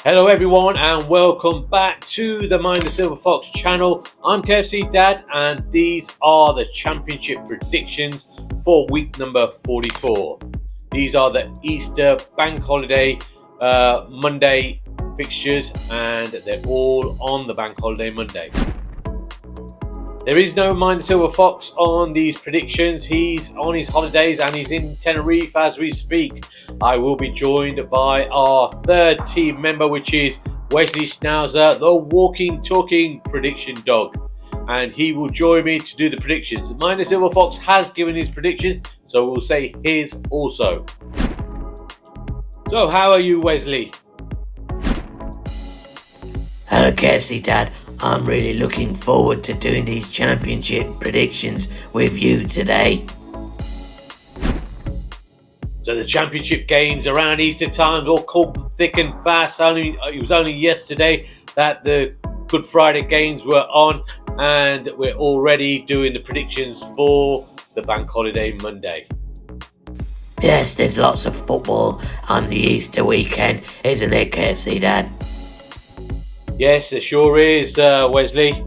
Hello everyone and welcome back to the Mind the Silver Fox channel. I'm KFC Dad and these are the Championship predictions for week number 44. These are the Easter Bank Holiday Monday fixtures and they're all on the Bank Holiday Monday. There is no Mind the Silver Fox on these predictions. He's on his holidays and he's in Tenerife as we speak. I will be joined by our third team member, which is Wesley Schnauzer, the walking, talking prediction dog. And he will join me to do the predictions. Mind the Silver Fox has given his predictions, so we'll say his also. So, how are you, Wesley? Hello KFC Dad, I'm really looking forward to doing these championship predictions with you today. So the championship games around Easter times all come thick and fast. It was only yesterday that the Good Friday games were on and we're already doing the predictions for the Bank Holiday Monday. Yes, there's lots of football on the Easter weekend, isn't there KFC Dad? Yes, there sure is, Wesley.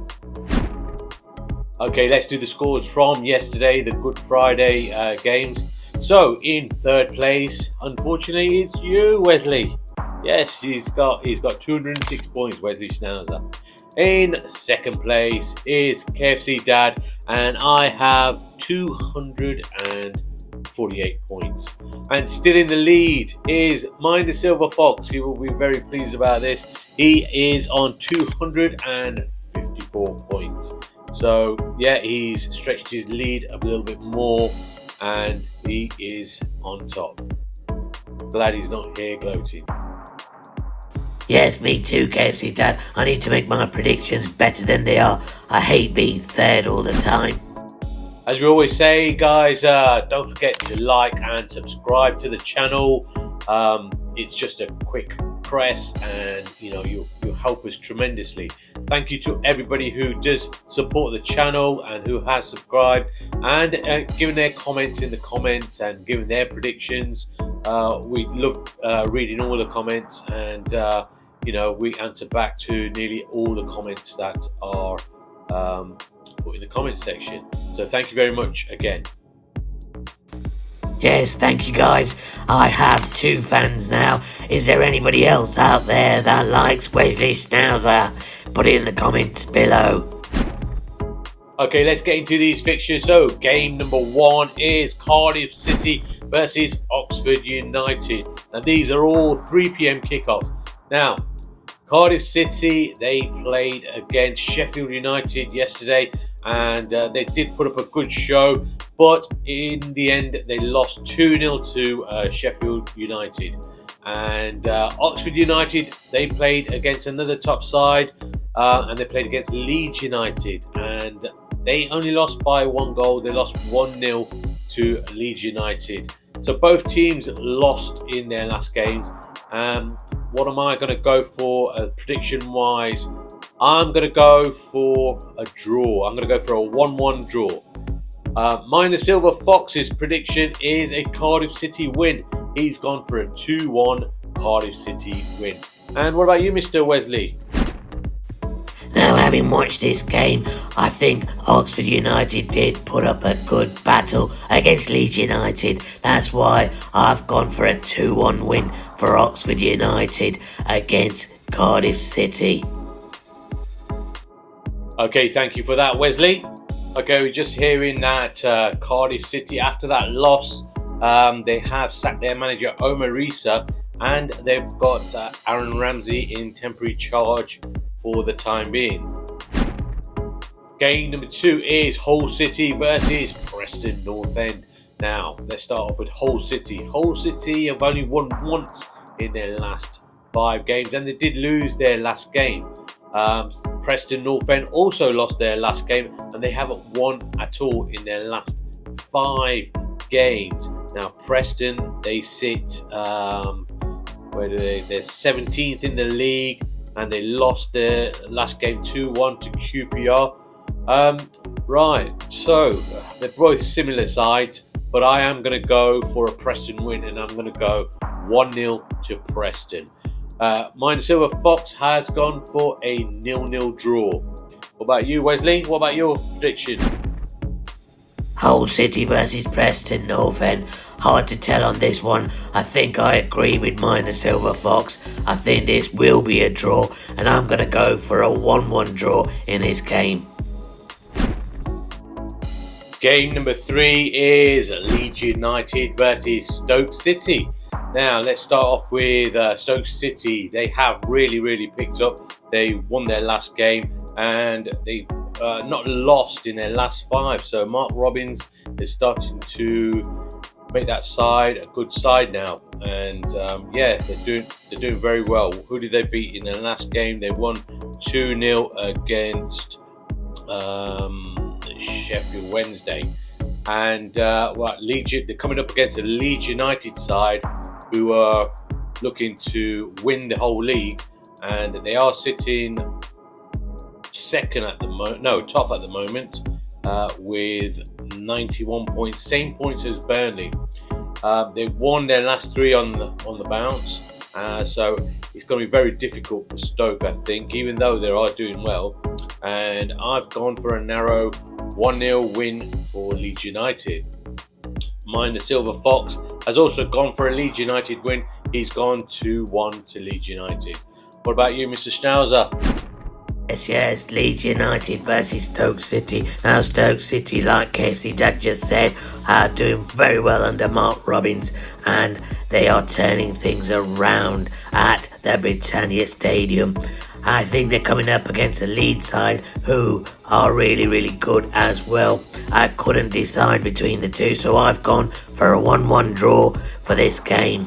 Okay, let's do the scores from yesterday, the Good Friday games. So, in third place, unfortunately, it's you, Wesley. Yes, he's got 206 points, Wesley Schnauzer. In second place is KFC Dad, and I have 248 points. And still in the lead is Mind the Silver Fox. He will be very pleased about this. He is on 254 points. So, yeah, he's stretched his lead a little bit more and he is on top. Glad he's not here gloating. Yes, me too KFC Dad. I need to make my predictions better than they are. I hate being third all the time. As we always say, guys, don't forget to like and subscribe to the channel. It's just a quick press and you'll help us tremendously. Thank you to everybody who does support the channel and who has subscribed and given their comments in the comments and given their predictions. We love reading all the comments and we answer back to nearly all the comments that are put in the comment section. So thank you very much again. Yes, thank you guys. I have 2 fans now. Is there anybody else out there that likes Wesley Schnauzer? Put it in the comments below. Okay, let's get into these fixtures. So, game number 1 is Cardiff City versus Oxford United. And these are all 3 p.m. kickoffs. Now, Cardiff City, they played against Sheffield United yesterday and they did put up a good show, but in the end they lost 2-0 to Sheffield United. And Oxford United, they played against another top side and they played against Leeds United and they only lost by 1 goal. They lost 1-0 to Leeds United. So both teams lost in their last games. What am I going to go for prediction wise? I'm going to go for a draw. I'm going to go for a 1-1 draw. Mind the Silver Fox's prediction is a Cardiff City win. He's gone for a 2-1 Cardiff City win. And what about you, Mr. Wesley? Now, having watched this game, I think Oxford United did put up a good battle against Leeds United. That's why I've gone for a 2-1 win for Oxford United against Cardiff City. Okay, thank you for that, Wesley. Okay, we're just hearing that Cardiff City, after that loss, they have sacked their manager Omar Risa and they've got Aaron Ramsey in temporary charge for the time being. Game number 2 is Hull City versus Preston North End. Now, let's start off with Hull City. Hull City have only won once in their last 5 games and they did lose their last game. Preston North End also lost their last game and they haven't won at all in their last 5 games. Now Preston, they sit they're 17th in the league and they lost their last game 2-1 to QPR. Right, so they're both similar sides, but I am going to go for a Preston win and I'm going to go 1-0 to Preston. Mine Silver Fox has gone for a 0-0 draw. What about you, Wesley? What about your prediction? Hull City versus Preston North End. Hard to tell on this one. I think I agree with mine, the Silver Fox. I think this will be a draw, and I'm going to go for a 1-1 draw in this game. Game number 3 is Leeds United versus Stoke City. Now, let's start off with Stoke City. They have really picked up. They won their last game and they've not lost in their last 5. So Mark Robins is starting to make that side a good side now. And they're doing very well. Who did they beat in their last game? They won 2-0 against Sheffield Wednesday. And Leeds, they're coming up against a Leeds United side who are looking to win the whole league, and they are sitting second at the top at the moment with 91 points, same points as Burnley. They've won their last 3 on the bounce, so it's going to be very difficult for Stoke, I think, even though they are doing well. And I've gone for a narrow 1-0 win for Leeds United. Mine, the Silver Fox, has also gone for a Leeds United win. He's gone 2-1 to Leeds United. What about you, Mr. Schnauzer? Yes, Leeds United versus Stoke City. Now, Stoke City, like KFC Dad just said, are doing very well under Mark Robins, and they are turning things around at the Britannia Stadium. I think they're coming up against a Leeds side who are really good as well. I couldn't decide between the two, so I've gone for a 1-1 draw for this game.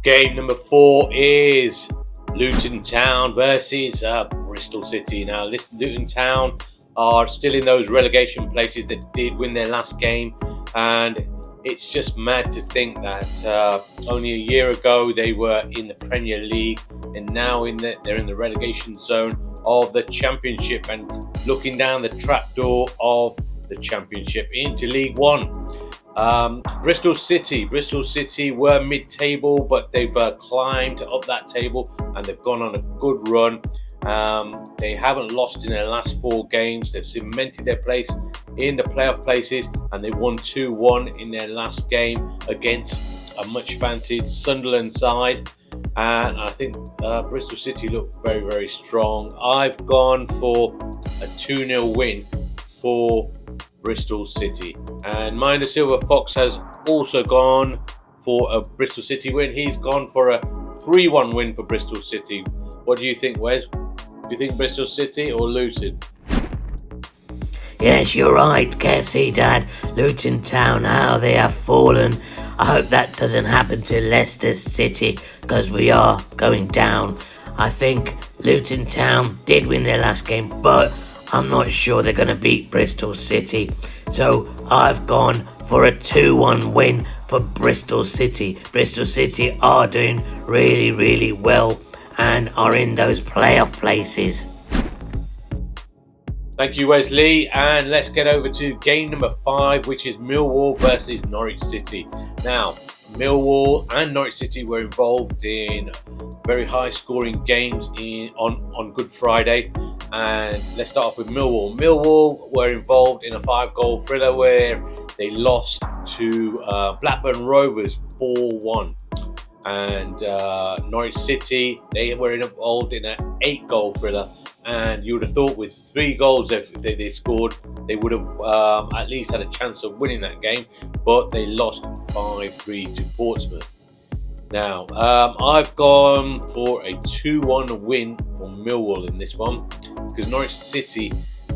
Game number 4 is Luton Town versus Bristol City. Now, Luton Town are still in those relegation places that did win their last game, and it's just mad to think that only a year ago they were in the Premier League, and now they're in the relegation zone of the Championship and looking down the trapdoor of the Championship into League One. Bristol City were mid-table, but they've climbed up that table and they've gone on a good run. They haven't lost in their last 4 games. They've cemented their place in the playoff places, and they won 2-1 in their last game against a much fancied Sunderland side. And I think Bristol City look very strong. I've gone for a 2-0 win for Bristol City. And mine, the Silver Fox, has also gone for a Bristol City win. He's gone for a 3-1 win for Bristol City. What do you think, Wes? Do you think Bristol City or Luton? Yes, you're right, KFC Dad. Luton Town, how they have fallen. I hope that doesn't happen to Leicester City, because we are going down. I think Luton Town did win their last game, but I'm not sure they're going to beat Bristol City. So I've gone for a 2-1 win for Bristol City. Bristol City are doing really well and are in those playoff places. Thank you, Wesley. And let's get over to game number 5, which is Millwall versus Norwich City. Now, Millwall and Norwich City were involved in very high-scoring games on Good Friday. And let's start off with Millwall. Millwall were involved in a 5-goal thriller where they lost to Blackburn Rovers 4-1. And Norwich City, they were involved in an 8-goal thriller. And you would have thought with 3 goals if they scored, they would have at least had a chance of winning that game. But they lost 5-3 to Portsmouth. Now, I've gone for a 2-1 win for Millwall in this one, because Norwich City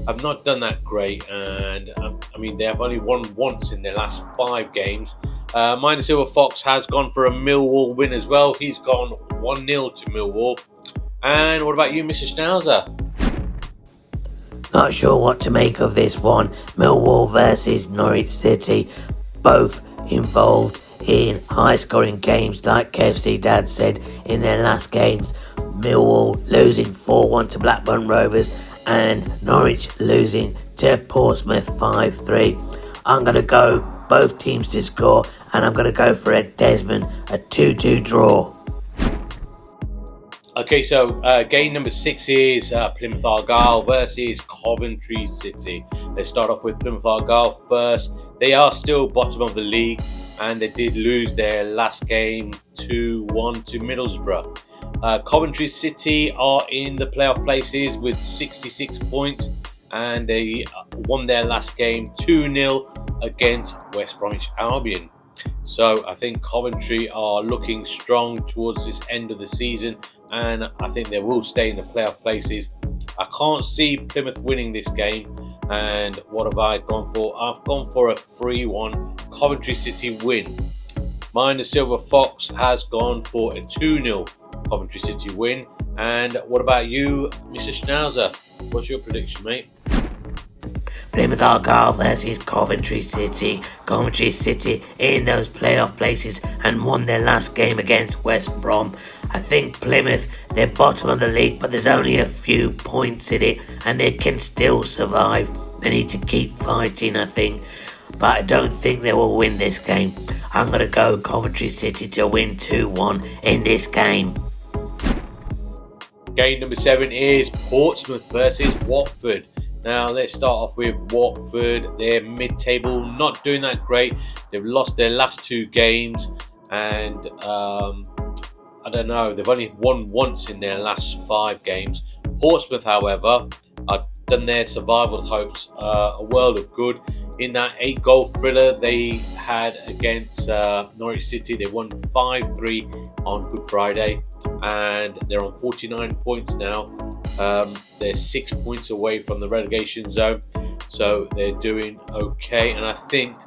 have not done that great, and they have only won once in their last 5 games. Mine, the Silver Fox, has gone for a Millwall win as well. He's gone 1-0 to Millwall. And what about you, Mr. Schnauzer? Not sure what to make of this one. Millwall versus Norwich City, both involved in high-scoring games, like KFC Dad said in their last games. Millwall losing 4-1 to Blackburn Rovers and Norwich losing to Portsmouth 5-3. I'm going to go both teams to score, and I'm going to go for a Desmond, a 2-2 draw. Okay, so game number 6 is Plymouth Argyle versus Coventry City. Let's start off with Plymouth Argyle first. They are still bottom of the league, and they did lose their last game 2-1 to Middlesbrough. Coventry City are in the playoff places with 66 points, and they won their last game 2-0 against West Bromwich Albion. So I think Coventry are looking strong towards this end of the season, and I think they will stay in the playoff places. I can't see Plymouth winning this game, and what have I gone for? I've gone for a 3-1 Coventry City win. Mine, the Silver Fox, has gone for a 2-0 Coventry City win. And what about you, Mr. Schnauzer? What's your prediction, mate? Plymouth Argyle versus Coventry City. Coventry City in those playoff places and won their last game against West Brom. I think Plymouth, they're bottom of the league, but there's only a few points in it and they can still survive. They need to keep fighting, I think. But I don't think they will win this game. I'm going to go Coventry City to win 2-1 in this game. Game number 7 is Portsmouth versus Watford. Now, let's start off with Watford. They're mid-table, not doing that great. They've lost their last 2 games, and I don't know, they've only won once in their last 5 games. Portsmouth, however, have done their survival hopes a world of good. In that 8-goal thriller they had against Norwich City, they won 5-3 on Good Friday, and they're on 49 points now. They're 6 points away from the relegation zone, so they're doing okay, and I think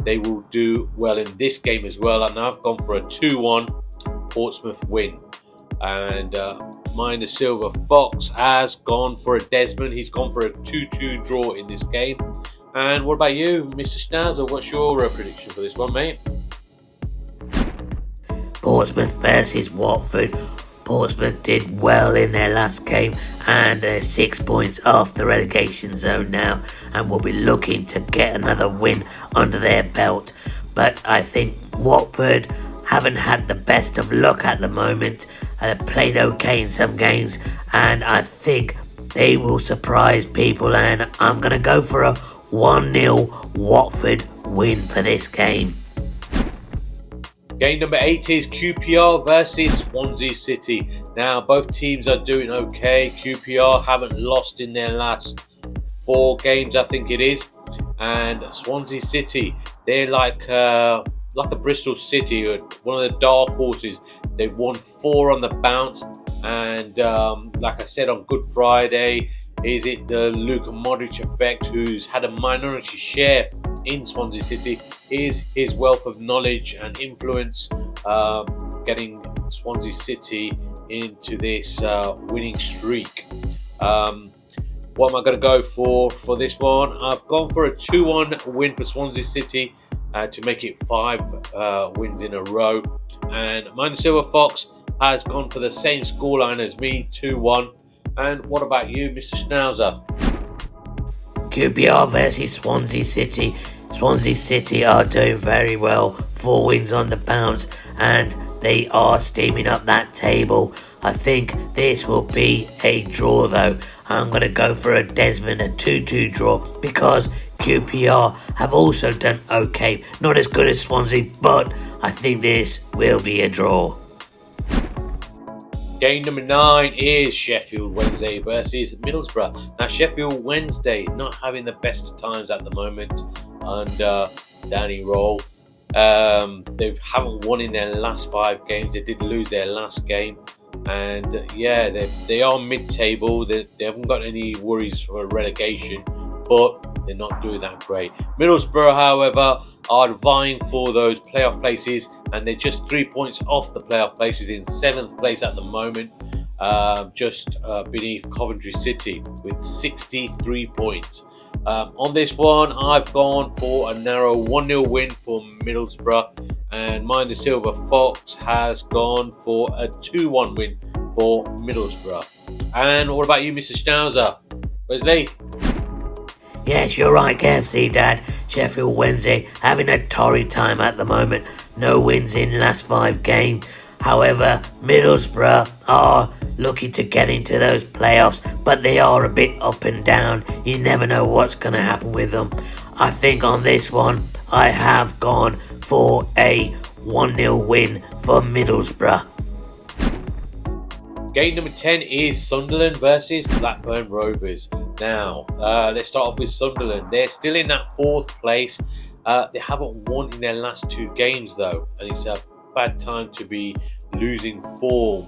they will do well in this game as well. And I've gone for a 2-1 Portsmouth win. And mine, the Silver Fox, has gone for a Desmond. He's gone for a 2-2 draw in this game. And what about you, Mr. Schnauzer? What's your prediction for this one, mate? Portsmouth versus Watford. Portsmouth did well in their last game and they're 6 points off the relegation zone now and will be looking to get another win under their belt. But I think Watford haven't had the best of luck at the moment. They've played okay in some games and I think they will surprise people, and I'm going to go for a 1-0 Watford win for this game. Game number 8 is QPR versus Swansea City. Now, both teams are doing okay. QPR haven't lost in their last 4 games, I think it is. And Swansea City, they're like a Bristol City, one of the dark horses. They've won 4 on the bounce. And like I said on Good Friday, is it the Luka Modric effect, who's had a minority share in Swansea City? Is his wealth of knowledge and influence getting Swansea City into this winning streak? What am I going to go for this one? I've gone for a 2-1 win for Swansea City to make it 5 wins in a row. And mine, the Silver Fox, has gone for the same scoreline as me, 2-1. And what about you, Mr. Schnauzer? QPR versus Swansea City. Swansea City are doing very well, 4 wins on the bounce, and they are steaming up that table. I think this will be a draw though. I'm going to go for a Desmond, a 2-2 draw, because QPR have also done okay. Not as good as Swansea, but I think this will be a draw. Game number 9 is Sheffield Wednesday versus Middlesbrough. Now, Sheffield Wednesday not having the best of times at the moment under Danny Roll. They haven't won in their last 5 games. They did lose their last game. And yeah, they are mid-table. They haven't got any worries for relegation, but they're not doing that great. Middlesbrough, however, are vying for those playoff places, and they're just 3 points off the playoff places, in 7th place at the moment, just beneath Coventry City with 63 points. On this one, I've gone for a narrow 1-0 win for Middlesbrough, and mine, the Silver Fox, has gone for a 2-1 win for Middlesbrough. And what about you, Mr. Schnauzer? Wesley? Yes, you're right, KFC Dad. Sheffield Wednesday having a torrid time at the moment. No wins in last 5 games. However, Middlesbrough are looking to get into those playoffs, but they are a bit up and down. You never know what's going to happen with them. I think on this one, I have gone for a 1-0 win for Middlesbrough. Game number 10 is Sunderland versus Blackburn Rovers. Now, let's start off with Sunderland. They're still in that 4th place. They haven't won in their last 2 games though, and it's a bad time to be losing form.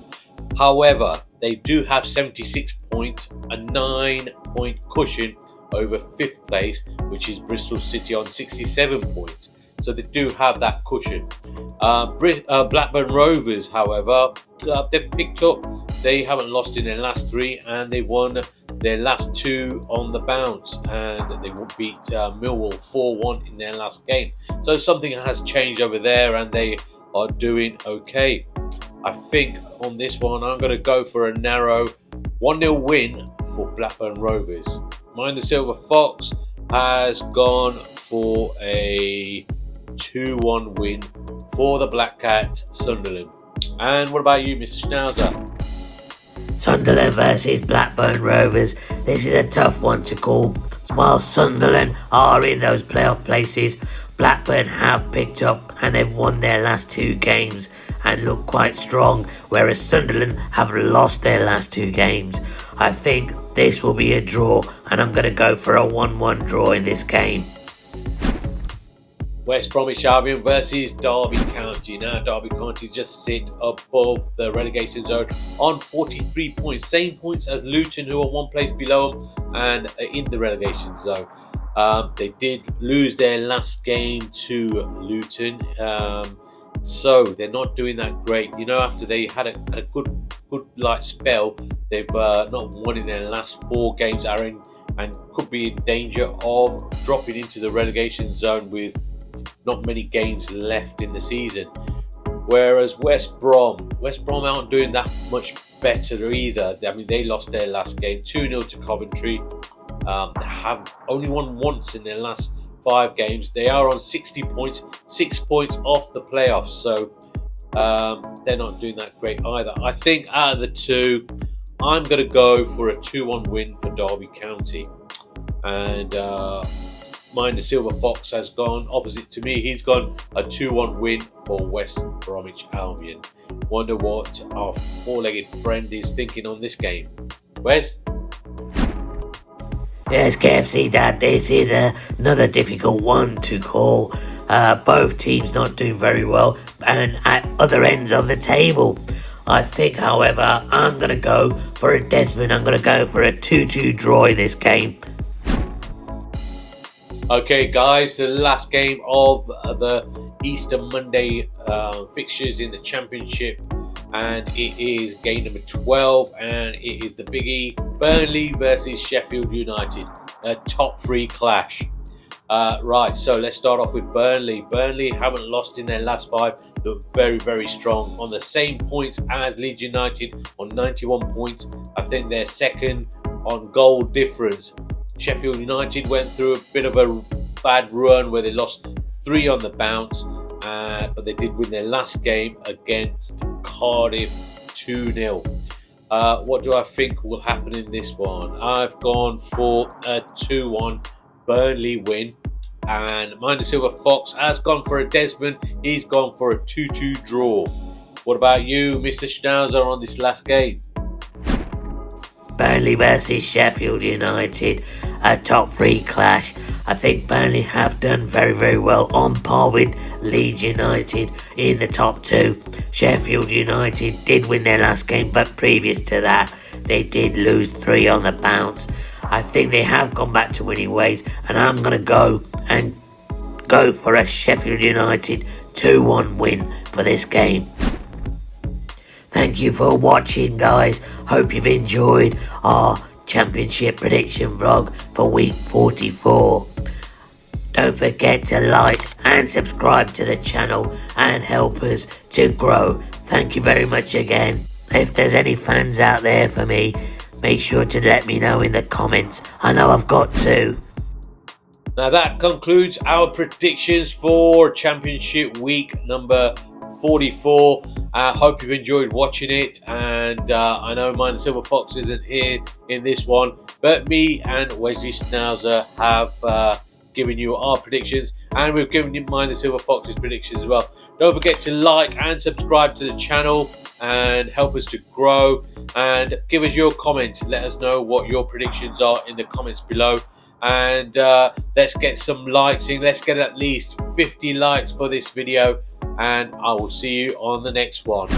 However, they do have 76 points, a 9-point cushion over 5th place, which is Bristol City on 67 points. So they do have that cushion. Blackburn Rovers, however, they've picked up. They haven't lost in their last 3, and they won their last 2 on the bounce, and they beat Millwall 4-1 in their last game. So something has changed over there, and they are doing okay. I think on this one, I'm going to go for a narrow 1-0 win for Blackburn Rovers. Mayan the Silver Fox has gone for a 2-1 win for the Black Cats, Sunderland. And what about you, Mr. Schnauzer? Sunderland versus Blackburn Rovers. This is a tough one to call. While Sunderland are in those playoff places, Blackburn have picked up and they've won their last 2 games and look quite strong, whereas Sunderland have lost their last 2 games. I think this will be a draw, and I'm going to go for a 1-1 draw in this game. West Bromwich Albion versus Derby County. Now, Derby County just sit above the relegation zone on 43 points. Same points as Luton, who are 1 place below them and in the relegation zone. They did lose their last game to Luton. So they're not doing that great. You know, after they had a good spell, they've not won in their last 4 games, Aaron, and could be in danger of dropping into the relegation zone with not many games left in the season. Whereas West Brom aren't doing that much better either. I mean, they lost their last game 2-0 to Coventry. They have only won once in their last 5 games. They are on 60 points, 6 points off the playoffs. So they're not doing that great either. I think out of the 2, I'm going to go for a 2-1 win for Derby County. And Mayan the Silver Fox has gone opposite to me. He's gone a 2-1 win for West Bromwich Albion. Wonder what our 4-legged friend is thinking on this game. Wes? Yes, KFC Dad, this is another difficult one to call. Both teams not doing very well and at other ends of the table. I think, however, I'm going to go for a Desmond. I'm going to go for a 2-2 draw in this game. Okay, guys, the last game of the Easter Monday fixtures in the Championship, and it is game number 12, and it is the biggie, Burnley versus Sheffield United, a top 3 clash. Right, so let's start off with Burnley. Burnley haven't lost in their last 5, look very, very strong, on the same points as Leeds United on 91 points. I think they're second on goal difference. Sheffield United went through a bit of a bad run where they lost 3 on the bounce, but they did win their last game against Cardiff 2-0. What do I think will happen in this one? I've gone for a 2-1 Burnley win, and Mayan the Silver Fox has gone for a Desmond. He's gone for a 2-2 draw. What about you, Mr. Schnauzer, on this last game? Burnley versus Sheffield United, a top 3 clash. I think Burnley have done very, very well, on par with Leeds United in the top 2. Sheffield United did win their last game, but previous to that, they did lose 3 on the bounce. I think they have gone back to winning ways, and I'm going to go for a Sheffield United 2-1 win for this game. Thank you for watching, guys. Hope you've enjoyed our Championship prediction vlog for week 44. Don't forget to like and subscribe to the channel and help us to grow. Thank you very much again. If there's any fans out there for me, make sure to let me know in the comments. I know I've got 2. Now that concludes our predictions for Championship week number 44. Hope you've enjoyed watching it, and I know Mayan the Silver Fox isn't here in this one, but me and Wesley Schnauzer have given you our predictions, and we've given you Mayan the Silver Fox's predictions as well. Don't forget to like and subscribe to the channel and help us to grow, and give us your comments. Let us know what your predictions are in the comments below, and let's get some likes in. Let's get at least 50 likes for this video, and I will see you on the next one.